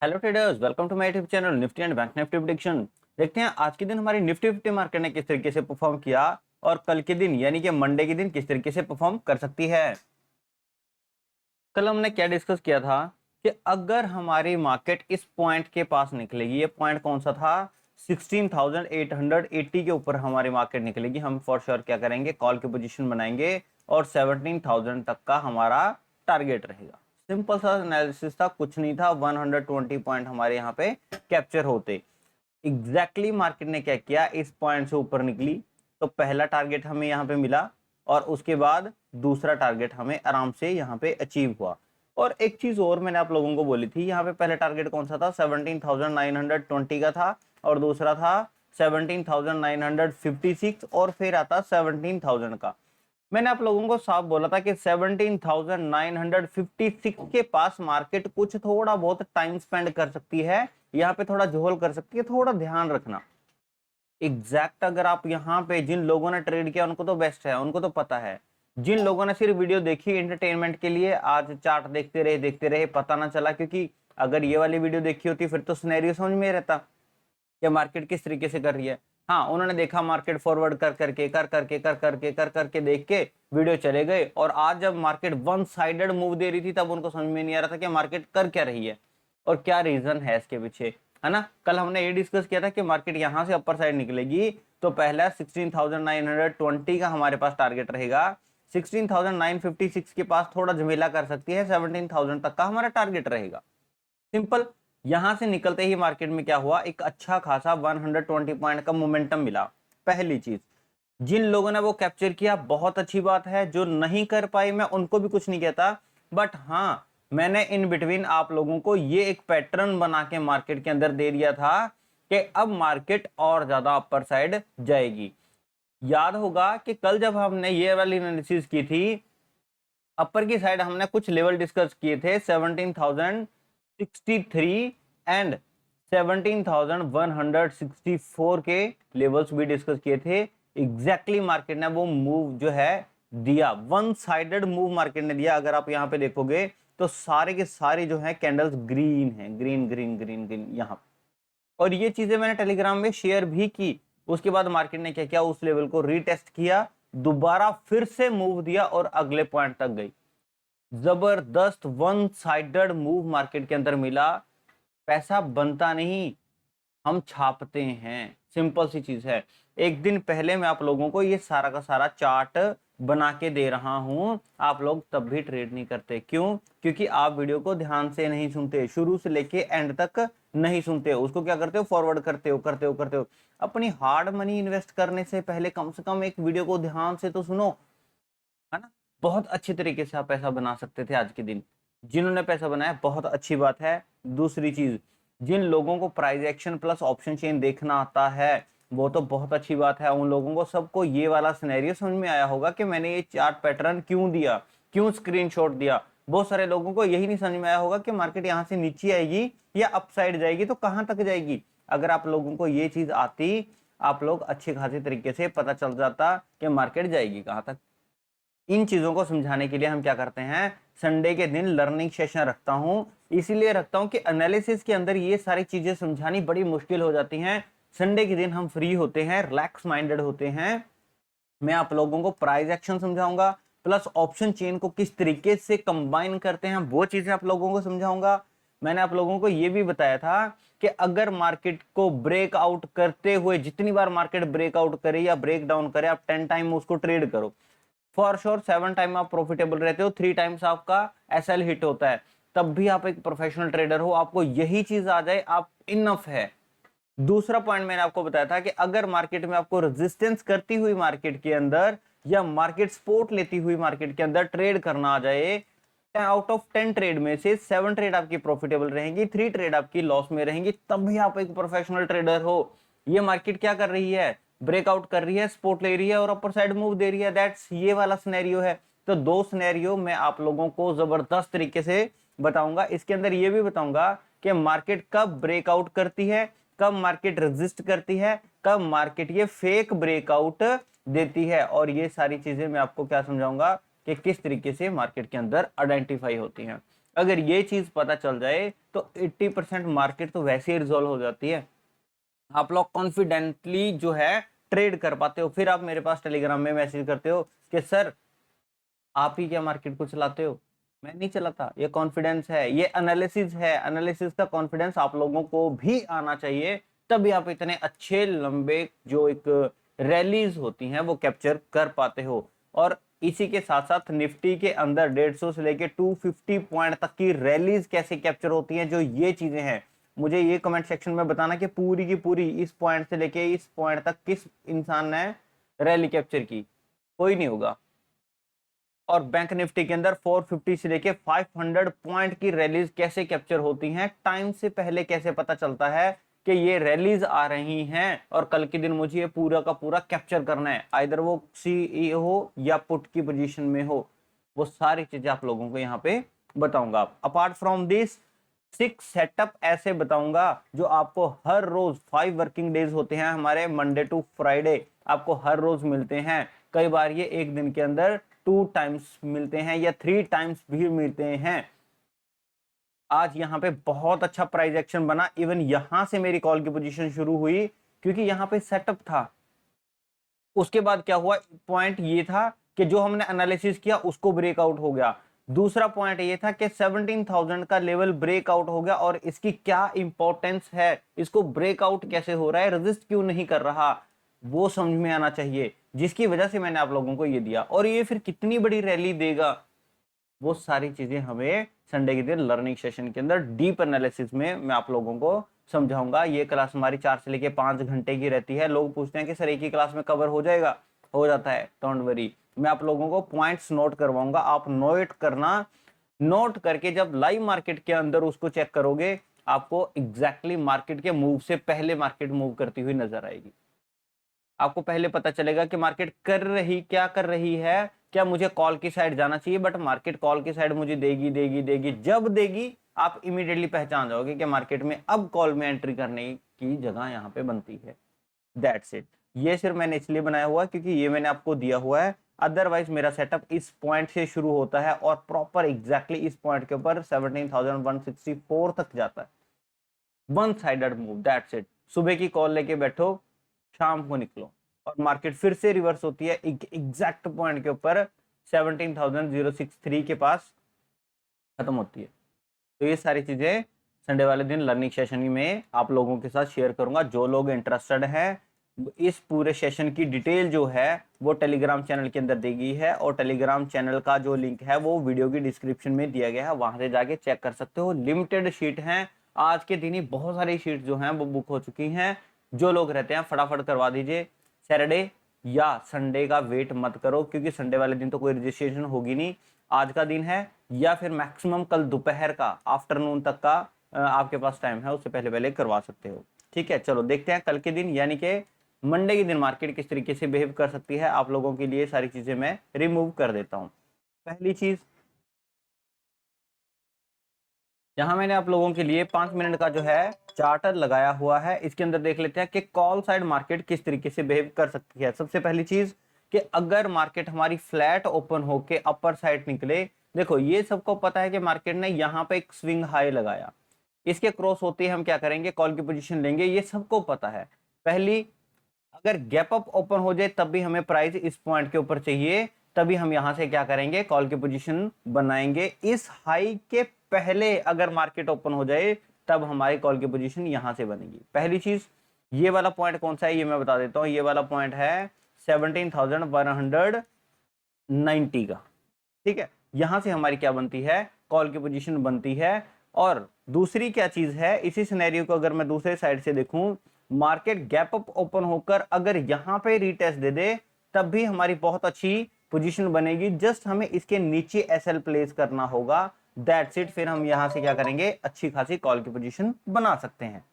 Hello traders, welcome to my YouTube channel Nifty and bank Nifty prediction. देखते हैं आज के दिन हमारी निफ्टी 50 मार्केट ने किस तरीके से परफॉर्म किया और कल के दिन यानी कि मंडे के दिन किस तरीके से परफॉर्म कर सकती है। कल हमने क्या डिस्कस किया था कि अगर हमारी मार्केट इस पॉइंट के पास निकलेगी, ये पॉइंट कौन सा था, 16,880 के ऊपर हमारी मार्केट निकलेगी, हम फॉर श्योर क्या करेंगे, कॉल की पोजीशन बनाएंगे और 17,000 तक का हमारा टारगेट रहेगा। सिंपल सा एनालिसिस था, कुछ नहीं था। 120 पॉइंट हमारे यहाँ पे कैप्चर होते। एग्जैक्टली मार्केट ने क्या किया, इस पॉइंट से ऊपर निकली तो पहला टारगेट हमें यहाँ पे मिला और उसके बाद दूसरा टारगेट हमें आराम से यहाँ पे अचीव हुआ। और एक चीज और मैंने आप लोगों को बोली थी, यहाँ पे पहले टारगेट कौन सा था, 17,920 का था और दूसरा था 17,956 और फिर आता 17,000 का। मैंने आप लोगों को साफ बोला था कि 17,956 के पास मार्केट कुछ थोड़ा बहुत टाइम स्पेंड कर सकती है, यहाँ पे थोड़ा झोल कर सकती है, थोड़ा ध्यान रखना। एग्जैक्ट अगर आप यहाँ पे, जिन लोगों ने ट्रेड किया उनको तो बेस्ट है, उनको तो पता है। जिन लोगों ने सिर्फ वीडियो देखी एंटरटेनमेंट के लिए, आज चार्ट देखते रहे पता ना चला, क्योंकि अगर ये वाली वीडियो देखी होती फिर तो सिनेरियो समझ में रहता कि मार्केट किस तरीके से कर रही है। हाँ, उन्होंने देखा मार्केट फॉरवर्ड कर करके देख के वीडियो चले गए और आज जब मार्केट वन साइडेड मूव दे रही थी तब उनको समझ में नहीं आ रहा था कि मार्केट कर क्या रही है और क्या रीजन है इसके पीछे, है ना। कल हमने ये डिस्कस किया था कि मार्केट यहां से अपर साइड निकलेगी तो पहला 16,920 का हमारे पास टारगेट रहेगा। 16,956 के पास थोड़ा झमेला कर सकती है, 17,000 तक का हमारा टारगेट रहेगा। सिंपल। यहां से निकलते ही मार्केट में क्या हुआ, एक अच्छा खासा 120 पॉइंट का मोमेंटम मिला। पहली चीज, जिन लोगों ने वो कैप्चर किया बहुत अच्छी बात है, जो नहीं कर पाई मैं उनको भी कुछ नहीं कहता, बट हाँ, मैंने इन बिटवीन आप लोगों को ये एक पैटर्न बना के मार्केट के अंदर दे दिया था कि अब मार्केट और ज्यादा अपर साइड जाएगी। याद होगा कि कल जब हमने ये वाली एनालिसिस की थी, अपर की साइड हमने कुछ लेवल डिस्कस किए थे, 17,063 एंड 17,164 के लेवल्स भी डिस्कस किए थे। एग्जैक्टली मार्केट ने वो मूव जो है दिया, वन साइडेड मूव मार्केट ने दिया। अगर आप यहाँ पे देखोगे तो सारे के सारे जो है कैंडल्स ग्रीन है, ग्रीन ग्रीन ग्रीन ग्रीन यहाँ। और ये चीजें मैंने टेलीग्राम में शेयर भी की। उसके बाद मार्केट ने क्या किया, उस लेवल को रीटेस्ट किया, दोबारा फिर से मूव दिया और अगले पॉइंट तक गई। जबरदस्त वन साइडेड मूव मार्केट के अंदर मिला। पैसा बनता नहीं, हम छापते हैं, सिंपल सी चीज है। एक दिन पहले मैं आप लोगों को ये सारा का सारा चार्ट बना के दे रहा हूं, आप लोग तब भी ट्रेड नहीं करते। क्यों? क्योंकि आप वीडियो को ध्यान से नहीं सुनते, शुरू से लेके एंड तक नहीं सुनते, उसको क्या करते हो, फॉरवर्ड करते हो। अपनी हार्ड मनी इन्वेस्ट करने से पहले कम से कम एक वीडियो को ध्यान से तो सुनो, है ना। बहुत अच्छे तरीके से आप पैसा बना सकते थे आज के दिन। जिन्होंने पैसा बनाया बहुत अच्छी बात है। दूसरी चीज, जिन लोगों को price action plus option chain देखना आता है वो तो बहुत अच्छी बात है। उन लोगों को सबको ये वाला सिनेरियो समझ में आया होगा कि मैंने ये चार्ट पैटर्न क्यों दिया, क्यों स्क्रीनशॉट दिया। बहुत सारे लोगों को यही नहीं समझ में आया होगा कि मार्केट यहाँ से नीचे आएगी या अपसाइड जाएगी तो कहां तक जाएगी। अगर आप लोगों को ये चीज आती, आप लोग अच्छे खासे तरीके से पता चल जाता कि मार्केट जाएगी कहां तक। इन चीजों को समझाने के लिए हम क्या करते हैं, संडे के दिन लर्निंग सेशन रखता हूं। इसीलिए रखता हूं कि एनालिसिस के अंदर ये सारी चीजें समझानी बड़ी मुश्किल हो जाती हैं। संडे के दिन हम फ्री होते हैं, रिलैक्स माइंडेड होते हैं। मैं आप लोगों को प्राइस एक्शन समझाऊंगा, प्लस ऑप्शन चेन को किस तरीके से कंबाइन करते हैं वो चीजें आप लोगों को समझाऊंगा। मैंने आप लोगों को यह भी बताया था कि अगर मार्केट को ब्रेकआउट करते हुए, जितनी बार मार्केट ब्रेकआउट करे या ब्रेक डाउन करे, आप 10 टाइम उसको ट्रेड करो, फॉर श्योर 7 टाइम आप प्रॉफिटेबल रहते हो, 3 टाइम्स आपका एसएल हिट होता है, तब भी आप एक प्रोफेशनल ट्रेडर हो। आपको यही चीज आ जाए, आप इनफ है। दूसरा पॉइंट मैंने आपको बताया था कि अगर मार्केट में आपको रेजिस्टेंस करती हुई मार्केट के अंदर या मार्केट सपोर्ट लेती हुई मार्केट के अंदर ट्रेड करना आ जाए, आउट ऑफ 10 ट्रेड में से 7 ट्रेड आपकी प्रॉफिटेबल रहेंगी, 3 ट्रेड आपकी लॉस में रहेंगी, तब भी आप एक प्रोफेशनल ट्रेडर हो। ये मार्केट क्या कर रही है, ब्रेकआउट कर रही है, सपोर्ट ले रही है और अपर साइड मूव दे रही है, दैट्स ये वाला सिनेरियो है। तो दो सिनेरियो मैं आप लोगों को जबरदस्त तरीके से बताऊंगा। इसके अंदर ये भी बताऊंगा कि मार्केट कब ब्रेकआउट करती है, कब मार्केट रेजिस्ट करती है, कब मार्केट ये फेक ब्रेकआउट देती है, और ये सारी चीजें मैं आपको क्या समझाऊंगा कि किस तरीके से मार्केट के अंदर आइडेंटिफाई होती हैं। अगर ये चीज पता चल जाए तो 80% मार्केट तो वैसे ही रिजॉल्व हो जाती है। आप लोग कॉन्फिडेंटली जो है ट्रेड कर पाते हो। फिर आप मेरे पास टेलीग्राम में मैसेज करते हो कि सर आप ही क्या मार्केट को चलाते हो, मैं नहीं चलाता। ये कॉन्फिडेंस है, ये एनालिसिस है। एनालिसिस का कॉन्फिडेंस आप लोगों को भी आना चाहिए, तभी आप इतने अच्छे लंबे जो एक रैलीज होती हैं वो कैप्चर कर पाते हो। और इसी के साथ साथ निफ्टी के अंदर 150 से लेके 250 पॉइंट तक की रैलीज कैसे कैप्चर होती हैं, जो ये चीजें हैं, मुझे ये कमेंट सेक्शन में बताना कि पूरी की पूरी इस पॉइंट से लेके इस पॉइंट तक किस इंसान ने रैली कैप्चर की। कोई नहीं होगा। और बैंक निफ्टी के अंदर 450 से लेके 500 पॉइंट की रैलीज कैसे कैप्चर होती हैं, टाइम से पहले कैसे पता चलता है कि ये रैलीज आ रही हैं और कल के दिन मुझे ये पूरा का पूरा कैप्चर करना है, आइदर वो सीई हो या पुट की पोजीशन में हो। वो सारी चीजें आप लोगों को यहाँ पे बताऊंगा। अपार्ट फ्रॉम दिस 6 सेटअप ऐसे बताऊंगा जो आपको हर रोज 5 वर्किंग डेज होते हैं हमारे, मंडे टू फ्राइडे आपको हर रोज मिलते हैं। कई बार ये एक दिन के अंदर 2 टाइम्स मिलते हैं या 3 टाइम्स भी मिलते हैं। आज यहाँ पे बहुत अच्छा प्राइस एक्शन बना, इवन यहां से मेरी कॉल की पोजीशन शुरू हुई क्योंकि यहाँ पे सेटअप था। उसके बाद क्या हुआ, पॉइंट ये था कि जो हमने एनालिसिस किया उसको ब्रेकआउट हो गया। दूसरा पॉइंट ये था कि 17,000 का लेवल ब्रेकआउट हो गया और इसकी क्या इंपॉर्टेंस है, इसको ब्रेकआउट कैसे हो रहा है, रेजिस्ट क्यों नहीं कर रहा, वो समझ में आना चाहिए, जिसकी वजह से मैंने आप लोगों को ये दिया। और ये फिर कितनी बड़ी रैली देगा, वो सारी चीजें हमें संडे के दिन लर्निंग सेशन के अंदर डीप एनालिसिस में मैं आप लोगों को समझाऊंगा। ये क्लास हमारी 4 से लेके 5 घंटे की रहती है। लोग पूछते हैं कि सर एक ही क्लास में कवर हो जाएगा, हो जाता है, डोंट वरी। मैं आप लोगों को पॉइंट्स नोट करवाऊंगा, आप नोट करना। नोट करके जब लाइव मार्केट के अंदर उसको चेक करोगे, आपको एग्जैक्टली मार्केट के मूव से पहले मार्केट मूव करती हुई नजर आएगी। आपको पहले पता चलेगा कि मार्केट क्या कर रही है, क्या मुझे कॉल की साइड जाना चाहिए, बट मार्केट कॉल की साइड मुझे देगी देगी देगी। जब देगी आप इमीडिएटली पहचान जाओगे कि मार्केट में अब कॉल में एंट्री करने की जगह यहाँ पे बनती है। That's it. ये सिर्फ मैंने इसलिए बनाया हुआ है क्योंकि ये मैंने आपको दिया हुआ है। अदरवाइज मेरा सेटअप इस पॉइंट से शुरू होता है और प्रॉपर एग्जैक्टली इस पॉइंट के ऊपर 17,164 तक जाता है। One sided move, that's it. सुबह की कॉल लेके बैठो, शाम को निकलो और मार्केट फिर से रिवर्स होती है एग्जैक्ट पॉइंट के ऊपर 17,063 के पास खत्म होती है। तो ये सारी चीजें संडे वाले दिन लर्निंग सेशन में आप लोगों के साथ शेयर करूंगा। जो लोग इंटरेस्टेड हैं, इस पूरे सेशन की डिटेल जो है वो टेलीग्राम चैनल के अंदर दी गई है और टेलीग्राम चैनल का जो लिंक है वो वीडियो की डिस्क्रिप्शन में दिया गया है, वहां से जाके चेक कर सकते हो। लिमिटेड शीट हैं, आज के दिन ही बहुत सारी शीट जो हैं वो बुक हो चुकी हैं। जो लोग रहते हैं फटाफट करवा दीजिए। सैटरडे या संडे का वेट मत करो क्योंकि संडे वाले दिन तो कोई रजिस्ट्रेशन होगी नहीं। आज का दिन है या फिर मैक्सिमम कल दोपहर का आफ्टरनून तक का आपके पास टाइम है, उससे पहले पहले करवा सकते हो। ठीक है, चलो देखते हैं कल के दिन यानी कि मंडे के दिन मार्केट किस तरीके से बिहेव कर सकती है। आप लोगों के लिए सारी चीजें मैं रिमूव कर देता हूं। पहली चीज, यहाँ मैंने आप लोगों के लिए 5 मिनट का जो है चार्टर लगाया हुआ है। इसके अंदर देख लेते हैं कि कॉल साइड मार्केट किस तरीके से बिहेव कर सकती है। सबसे पहली चीज कि अगर मार्केट हमारी फ्लैट ओपन होके अपर साइड निकले, देखो ये सबको पता है कि मार्केट ने यहाँ पे एक स्विंग हाई लगाया, इसके क्रॉस होते ही हम क्या करेंगे, कॉल की पोजीशन लेंगे, ये सबको पता है। पहली, अगर गैप अप ओपन हो जाए तब भी हमें प्राइस इस पॉइंट के ऊपर चाहिए, तभी हम यहां से क्या करेंगे, कॉल की पोजीशन बनाएंगे। इस हाई के पहले अगर मार्केट ओपन हो जाए तब हमारी कॉल की पोजीशन यहां से बनेगी। पहली चीज, ये वाला पॉइंट कौन सा है ये मैं बता देता हूं। ये वाला पॉइंट है 17,190 का। ठीक है, यहां से हमारी क्या बनती है, कॉल की पोजीशन बनती है। और दूसरी क्या चीज है, इसी सिनेरियो को अगर मैं दूसरे साइड से देखूं, मार्केट गैप अप ओपन होकर अगर यहां पे रीटेस्ट दे दे तब भी हमारी बहुत अच्छी पोजीशन बनेगी। जस्ट हमें इसके नीचे एसएल प्लेस करना होगा, दैट्स इट। फिर हम यहां से क्या करेंगे, अच्छी खासी कॉल की पोजीशन बना सकते हैं।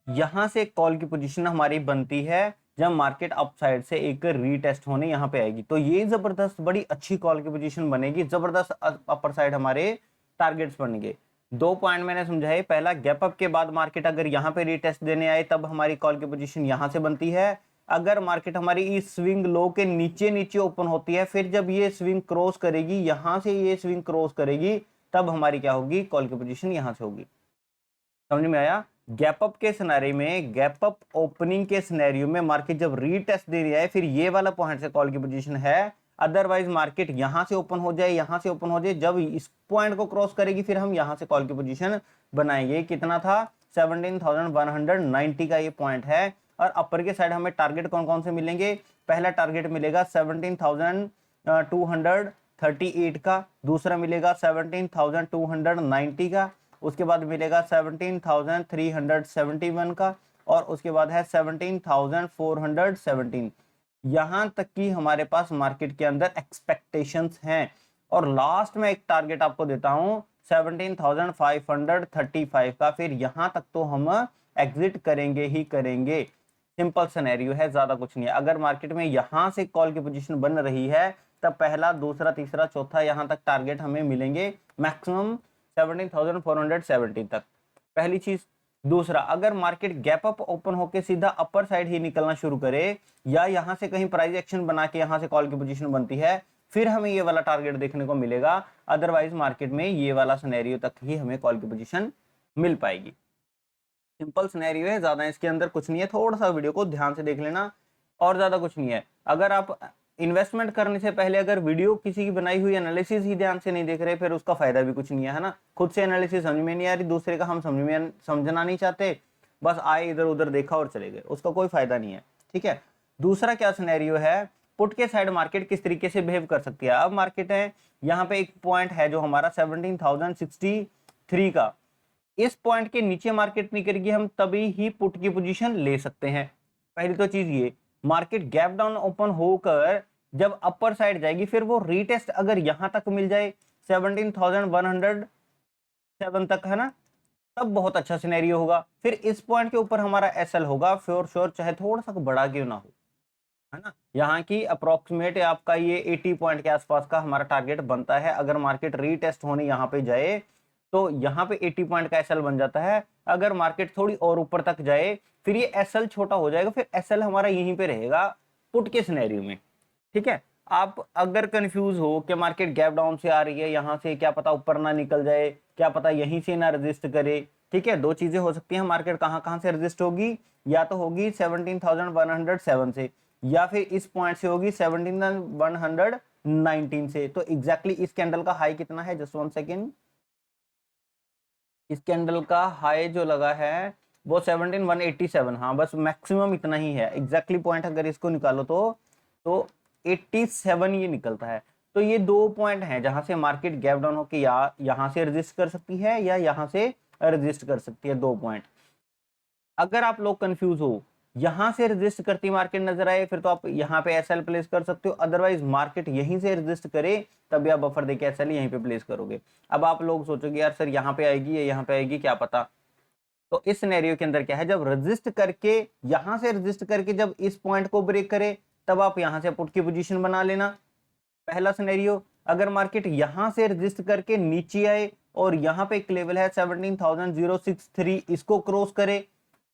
यहां से कॉल की पोजीशन हमारी बनती है जब मार्केट अप साइड से एक रीटेस्ट होने यहां पे आएगी, तो ये जबरदस्त बड़ी अच्छी कॉल की पोजीशन बनेगी, जबरदस्त अपर साइड हमारे टारगेट्स बनेंगे। 2 पॉइंट मैंने समझाए। पहला, गैप अप के बाद मार्केट अगर यहाँ पे रीटेस्ट देने आए तब हमारी कॉल की पोजीशन यहां से बनती है। अगर मार्केट हमारी इस स्विंग लो के नीचे नीचे ओपन होती है, फिर जब ये स्विंग क्रॉस करेगी, यहां से ये स्विंग क्रॉस करेगी, तब हमारी क्या होगी, कॉल की पोजीशन यहां से होगी। समझ में आया? गैप अप के सिनेरियो में, गैप अप ओपनिंग के सिनेरियो में मार्केट जब रीटेस्ट दे रहा है, फिर ये वाला पॉइंट से कॉल की पोजीशन है। अदरवाइज मार्केट यहां से ओपन हो जाए, यहां से ओपन हो जाए, जब इस पॉइंट को क्रॉस करेगी फिर हम यहां से कॉल की पोजीशन बनाएंगे। कितना था, 17,190 का ये पॉइंट है। और अपर के साइड हमें टारगेट कौन कौन से मिलेंगे, पहला टारगेट मिलेगा 17,238 का, दूसरा मिलेगा 17,290 का, उसके बाद मिलेगा 17,371 का, और उसके बाद है 17,417। यहां तक कि हमारे पास मार्केट के अंदर एक्सपेक्टेशंस हैं। और लास्ट में एक टारगेट आपको देता हूं 17,535 का, फिर यहां तक तो हम एग्जिट करेंगे ही करेंगे। सिंपल सिनेरियो है, ज्यादा कुछ नहीं है। अगर मार्केट में यहां से कॉल की पोजीशन बन रही है तब पहला, दूसरा, तीसरा, चौथा यहां तक टारगेट हमें मिलेंगे मैक्सिमम 17,470 तक, पहली चीज। दूसरा, अगर मार्केट गैप अप ओपन होकर सीधा अपर साइड ही निकलना शुरू करे, या यहां से कहीं प्राइस एक्शन बना के यहां से कॉल की पोजीशन बनती है, फिर हमें ये वाला टारगेट देखने को मिलेगा। अदरवाइज मार्केट में ये वाला सिनेरियो तक ही हमें कॉल की पोजीशन मिल पाएगी। सिंपल सिनेरियो है, ज्यादा इसके अंदर कुछ नहीं है। थोड़ा सा वीडियो को ध्यान से देख लेना, और ज्यादा कुछ नहीं है। अगर आप इन्वेस्टमेंट करने से पहले अगर वीडियो किसी की बनाई हुई एनालिसिस ही ध्यान से नहीं देख रहे, फिर उसका फायदा भी कुछ नहीं है ना। खुद से एनालिसिस समझ में नहीं आ रही, दूसरे का हम समझना नहीं चाहते, बस आए इधर उधर देखा और चले गए, उसका कोई फायदा नहीं है। ठीक है। दूसरा क्या सिनेरियो है, पुट के साइड मार्केट किस तरीके से बिहेव कर सकती है। अब मार्केट है, यहाँ पे एक पॉइंट है जो हमारा 17,063 का, इस पॉइंट के नीचे मार्केट निकलेगी, हम तभी ही पुट की पोजीशन ले सकते हैं। पहली तो चीज ये, मार्केट गैप डाउन ओपन होकर जब अपर साइड जाएगी, फिर वो रीटेस्ट अगर यहां तक मिल जाए 17,107 तक, है ना, तब बहुत अच्छा सिनेरियो होगा। फिर इस पॉइंट के ऊपर हमारा एसएल होगा फ्योर श्योर, चाहे थोड़ा सा बड़ा क्यों ना हो, है ना। यहाँ की अप्रोक्सीमेट आपका ये 80 पॉइंट के आसपास का हमारा टारगेट बनता है। अगर मार्केट रीटेस्ट होने यहाँ पे जाए तो यहाँ पे 80 पॉइंट का एसएल बन जाता है। अगर मार्केट थोड़ी और ऊपर तक जाए फिर ये एसएल छोटा हो जाएगा, फिर एसएल हमारा यहीं पे रहेगा पुट के सिनेरियो में। ठीक है। आप अगर कंफ्यूज हो कि मार्केट गैप डाउन से आ रही है, यहाँ से क्या पता ऊपर ना निकल जाए, क्या पता यहीं से ना रजिस्ट करे। ठीक है, दो चीजें हो सकती हैं, मार्केट कहाँ से रजिस्ट होगी, या तो होगी 17,107 से, या फिर इस पॉइंट से होगी 17,119 से। तो एग्जैक्टली इस कैंडल का हाई कितना है, जस्ट 1 सेकेंड, इस कैंडल का हाई जो लगा है वो 17,187, हाँ बस मैक्सिमम इतना ही है। एग्जैक्टली पॉइंट अगर इसको निकालो तो 87 ये निकलता है। तो ये दो पॉइंट हैं जहां से मार्केट गैप डाउन होकर या यहां से रजिस्ट कर सकती है या यहां से रजिस्ट कर सकती है, दो पॉइंट। अगर आप लोग कंफ्यूज हो, यहां से रजिस्ट करती मार्केट नजर आए, फिर तो आप यहां पे एसएल प्लेस कर सकते हो। अदरवाइज मार्केट यहीं से रजिस्ट करे तभी आप बफर देके एसएल यहीं पे प्लेस करोगे। अब आप लोग सोचोगे यार सर यहाँ पे आएगी या यहाँ पे आएगी, क्या पता। तो इस सिनेरियो के अंदर क्या है, जब रजिस्ट करके यहां से रजिस्ट करके जब इस पॉइंट को ब्रेक करे तब आप यहां से पुट की पोजीशन बना लेना, पहला सिनेरियो। अगर मार्केट यहां से रजिस्ट करके नीचे आए और यहाँ पे एक लेवल है 17,063, इसको क्रॉस करे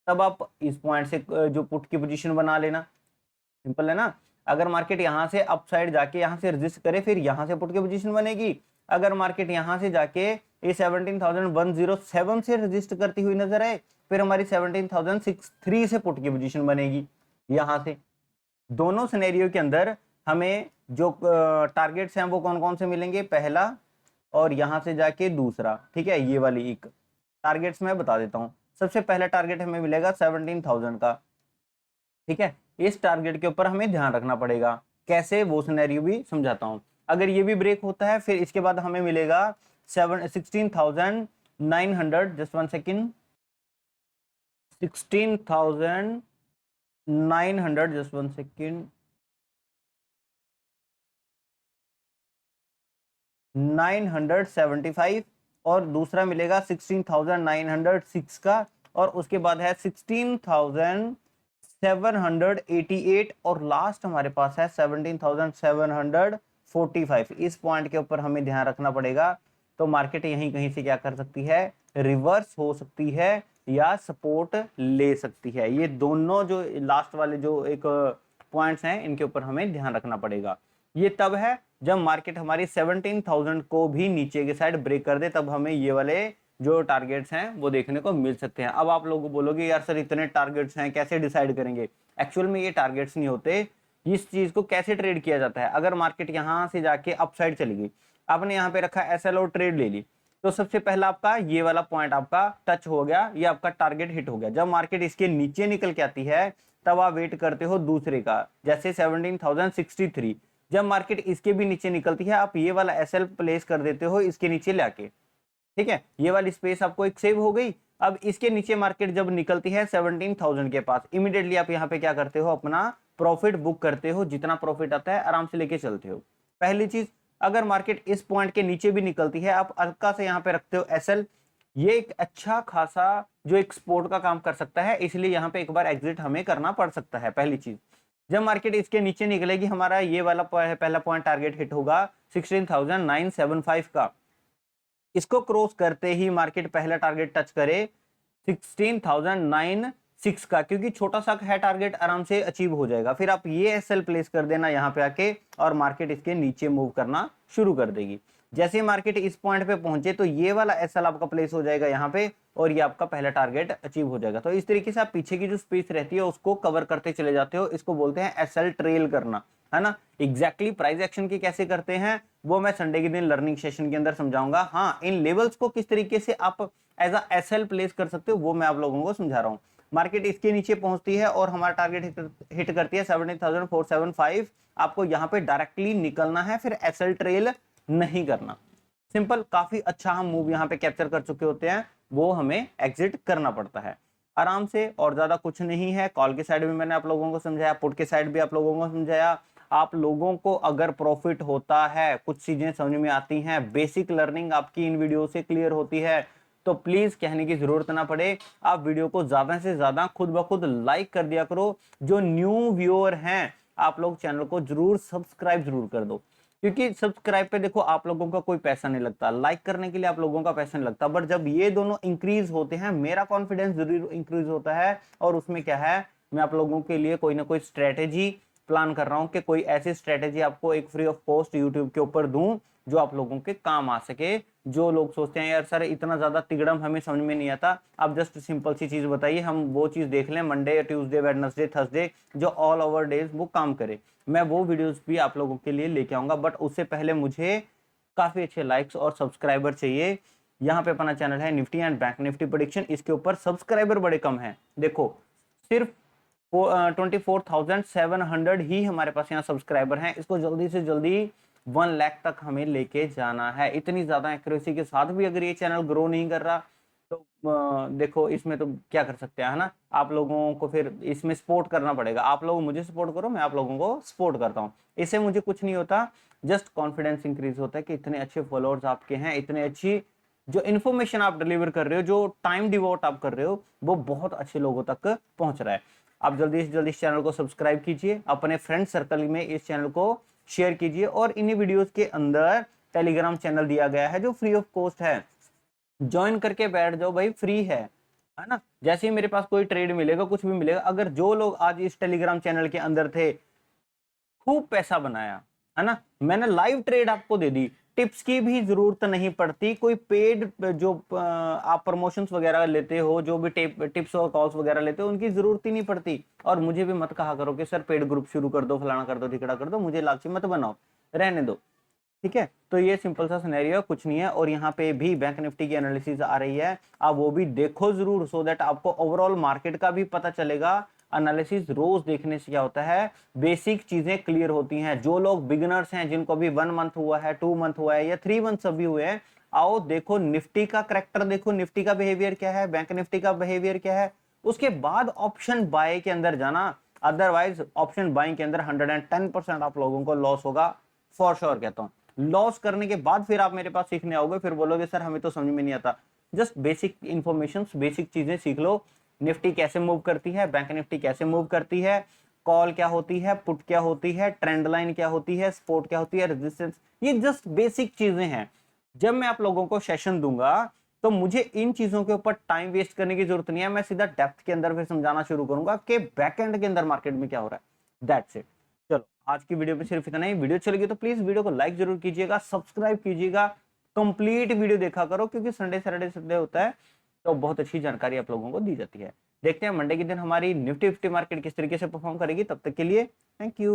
तब आप इस पॉइंट से जो पुट की पोजीशन बना लेना। सिंपल है ना। अगर मार्केट यहां से अप साइड जाके यहां से रजिस्ट करे फिर यहां से पुट की पोजीशन बनेगी। अगर मार्केट यहां से जाके ये 17,107 से रजिस्ट करती हुई नजर आए फिर हमारी 17,063 से पुट की पोजीशन बनेगी यहां से। दोनों सिनेरियो के अंदर हमें जो टारगेट्स हैं वो कौन कौन से मिलेंगे, पहला और यहां से जाके दूसरा। ठीक है, ये वाली एक टारगेट्स मैं बता देता हूं। सबसे पहला टारगेट हमें मिलेगा 17,000 का। ठीक है, इस टारगेट के ऊपर हमें ध्यान रखना पड़ेगा, कैसे वो सिनेरियो भी समझाता हूं। अगर ये भी ब्रेक होता है फिर इसके बाद हमें मिलेगा 16,900, जस्ट 1 सेकेंड, 16,900, जस्ट 1 सेकेंड, 975, और दूसरा मिलेगा 16,906 का, और उसके बाद है 16,788, और लास्ट हमारे पास है 17,745। इस पॉइंट के ऊपर हमें ध्यान रखना पड़ेगा। तो मार्केट यहीं कहीं से क्या कर सकती है, रिवर्स हो सकती है या सपोर्ट ले सकती है। ये दोनों जो लास्ट वाले जो एक पॉइंट्स हैं इनके ऊपर हमें ध्यान रखना पड़ेगा। ये तब है जब मार्केट हमारी 17,000 को भी नीचे की साइड ब्रेक कर दे, तब हमें ये वाले जो टारगेट्स हैं वो देखने को मिल सकते हैं। अब आप लोग बोलोगे यार सर इतने टारगेट्स हैं कैसे डिसाइड करेंगे? एक्चुअल में ये टारगेट्स नहीं होते। इस चीज को कैसे ट्रेड किया जाता है, अगर मार्केट यहां से जाके अपसाइड चली गई, आपने यहाँ पे रखा एसएल और ट्रेड ले ली, तो सबसे पहला आपका ये वाला पॉइंट आपका टच हो गया, ये आपका टारगेट हिट हो गया। जब मार्केट इसके नीचे निकल के आती है तब आप वेट करते हो दूसरे का, जैसे 17,063। जब मार्केट इसके भी नीचे निकलती है आप ये वाला एसएल प्लेस कर देते हो इसके नीचे लाके, ठीक है, ये वाली स्पेस आपको एक सेव हो गई। अब इसके नीचे मार्केट जब निकलती है 17,000 के पास, इमीडिएटली आप यहाँ पे क्या करते हो, अपना प्रॉफिट बुक करते हो, जितना प्रॉफिट आता है आराम से लेके चलते हो। पहली चीज, अगर मार्केट इस पॉइंट के नीचे भी निकलती है आप हल्का से यहाँ पे रखते हो एसएल, ये एक अच्छा खासा जो एक सपोर्ट का काम कर सकता है, इसलिए यहाँ पे एक बार एग्जिट हमें करना पड़ सकता है। पहली चीज, जब मार्केट इसके नीचे निकलेगी हमारा ये वाला पहला पॉइंट टारगेट हिट होगा 16,975 का, इसको क्रॉस करते ही मार्केट पहला टारगेट टच करे 16,096 का, क्योंकि छोटा सा है टारगेट, आराम से अचीव हो जाएगा। फिर आप ये एसएल प्लेस कर देना यहाँ पे आके, और मार्केट इसके नीचे मूव करना शुरू कर देगी। जैसे मार्केट इस पॉइंट पे पहुंचे तो ये वाला एसएल आपका प्लेस हो जाएगा यहाँ पे, और ये आपका पहला टारगेट अचीव हो जाएगा। तो इस तरीके से आप पीछे की जो स्पेस रहती है उसको कवर करते चले जाते हो, इसको बोलते हैं एसएल ट्रेल करना, है ना। एग्जैक्टली प्राइस एक्शन की कैसे करते हैं वो मैं संडे के दिन लर्निंग सेशन के अंदर समझाऊंगा। हाँ, इन लेवल्स को किस तरीके से आप एज अ एसएल प्लेस कर सकते हो वो मैं आप लोगों को समझा रहा हूँ। मार्केट इसके नीचे पहुंचती है और हमारा टारगेट हिट करती है 17,475, आपको यहाँ पे डायरेक्टली निकलना है, फिर एसएल ट्रेल नहीं करना। सिंपल, काफी अच्छा हम मूव यहाँ पे कैप्चर कर चुके होते हैं, वो हमें एग्जिट करना पड़ता है आराम से, और ज्यादा कुछ नहीं है। कॉल के साइड में मैंने आप लोगों को समझाया, पुट के साइड भी आप लोगों को समझाया। आप लोगों को अगर प्रॉफिट होता है, कुछ चीजें समझ में आती हैं, बेसिक लर्निंग आपकी इन वीडियो से क्लियर होती है, तो प्लीज कहने की जरूरत ना पड़े, आप वीडियो को ज्यादा से ज्यादा खुद ब खुद लाइक कर दिया करो। जो न्यू व्यूअर हैं आप लोग चैनल को जरूर सब्सक्राइब जरूर कर दो, क्योंकि सब्सक्राइब पे देखो आप लोगों का कोई पैसा नहीं लगता, लाइक करने के लिए आप लोगों का पैसा नहीं लगता, बट जब ये दोनों इंक्रीज होते हैं मेरा कॉन्फिडेंस जरूर इंक्रीज होता है। और उसमें क्या है, मैं आप लोगों के लिए कोई ना कोई स्ट्रेटेजी प्लान कर रहा हूं कि कोई ऐसी स्ट्रेटेजी आपको एक फ्री ऑफ कॉस्ट यूट्यूब के ऊपर दूं जो आप लोगों के काम आ सके। जो लोग सोचते हैं यार सर इतना ज्यादा तिगड़म हमें समझ में नहीं आता, आप जस्ट सिंपल सी चीज बताइए, हम वो चीज देख लें, मंडे ट्यूसडे वेडनेसडे थर्सडे जो ऑल ओवर डेज वो काम करे, मैं वो वीडियोस भी आप लोगों के लिए लेके आऊंगा। बट उससे पहले मुझे काफी अच्छे लाइक्स और सब्सक्राइबर चाहिए। यहाँ पे अपना चैनल है Nifty and bank Nifty prediction, इसके ऊपर सब्सक्राइबर बड़े कम हैं, देखो सिर्फ 24,700 ही हमारे पास यहाँ सब्सक्राइबर हैं। इसको जल्दी से जल्दी 1 लाख तक हमें लेके जाना है। इतनी ज्यादा एक्यूरेसी के साथ भी अगर ये चैनल ग्रो नहीं कर रहा तो देखो इसमें तो क्या कर सकते हैं, है ना। आप लोगों को फिर इसमें सपोर्ट करना पड़ेगा, आप लोग मुझे सपोर्ट करो, मैं आप लोगों को सपोर्ट करता हूँ। इससे मुझे कुछ नहीं होता, जस्ट कॉन्फिडेंस इंक्रीज होता है कि इतने अच्छे फॉलोअर्स आपके हैं, इतने अच्छी जो इन्फॉर्मेशन आप डिलीवर कर रहे हो, जो टाइम डिवोट आप कर रहे हो, वो बहुत अच्छे लोगों तक पहुंच रहा है। आप जल्दी से जल्दी इस चैनल को सब्सक्राइब कीजिए, अपने फ्रेंड सर्कल में इस चैनल को शेयर कीजिए, और इन्हीं वीडियोस के अंदर टेलीग्राम चैनल दिया गया है जो फ्री ऑफ कॉस्ट है, ज्वाइन करके बैठ जाओ भाई, फ्री है ना। जैसे ही मेरे पास कोई ट्रेड मिलेगा, कुछ भी मिलेगा, अगर जो लोग आज इस टेलीग्राम चैनल के अंदर थे खूब पैसा बनाया, है ना, मैंने लाइव ट्रेड आपको दे दी, टिप्स की भी जरूरत नहीं पड़ती, कोई पेड जो आप प्रमोशंस वगैरह लेते हो, जो भी टिप्स और कॉल्स वगैरह लेते हो, उनकी जरूरत ही नहीं पड़ती। और मुझे भी मत कहा करो कि सर पेड ग्रुप शुरू कर दो, फलाना कर दो, ठिकड़ा कर दो, मुझे लालची मत बनाओ, रहने दो, ठीक है। तो ये सिंपल सा सिनेरियो, कुछ नहीं है। और यहाँ पे भी बैंक निफ्टी की एनालिसिस आ रही है, आप वो भी देखो जरूर, सो दैट आपको ओवरऑल मार्केट का भी पता चलेगा। एनालिसिस रोज देखने से क्या होता है, बेसिक चीजें क्लियर होती हैं। जो लोग बिगिनर्स हैं, जिनको भी 1 मंथ हुआ है, 2 मंथ हुआ है, या 3 मंथ अभी हुए हैं, आओ देखो निफ्टी का करेक्टर, देखो निफ्टी का बिहेवियर क्या है, बैंक निफ्टी का बिहेवियर क्या है, उसके बाद ऑप्शन बाय के अंदर जाना। अदरवाइज ऑप्शन बाइंग के अंदर 110% आप लोगों को लॉस होगा, फॉर श्योर कहता हूं। लॉस करने के बाद फिर आप मेरे पास सीखने आओगे, फिर बोलोगे सर हमें तो समझ में नहीं आता। जस्ट बेसिक इंफॉर्मेशन, बेसिक चीजें सीख लो। निफ्टी कैसे मूव करती है, बैंक निफ्टी कैसे मूव करती है, कॉल क्या होती है, पुट क्या होती है, ट्रेंड लाइन क्या होती है, सपोर्ट क्या होती है, रेजिस्टेंस, ये जस्ट बेसिक चीजें हैं। जब मैं आप लोगों को सेशन दूंगा तो मुझे इन चीजों के ऊपर टाइम वेस्ट करने की जरूरत नहीं है, मैं सीधा डेप्थ के अंदर फिर समझाना शुरू करूंगा कि बैकएंड के अंदर मार्केट में क्या हो रहा है। That's it. चलो आज की वीडियो में सिर्फ इतना ही। वीडियो चलेगी तो प्लीज वीडियो को लाइक जरूर कीजिएगा, सब्सक्राइब कीजिएगा, कंप्लीट वीडियो देखा करो, क्योंकि संडे होता है तो बहुत अच्छी जानकारी आप लोगों को दी जाती है। देखते हैं मंडे के दिन हमारी निफ्टी 50 मार्केट किस तरीके से परफॉर्म करेगी। तब तक के लिए थैंक यू।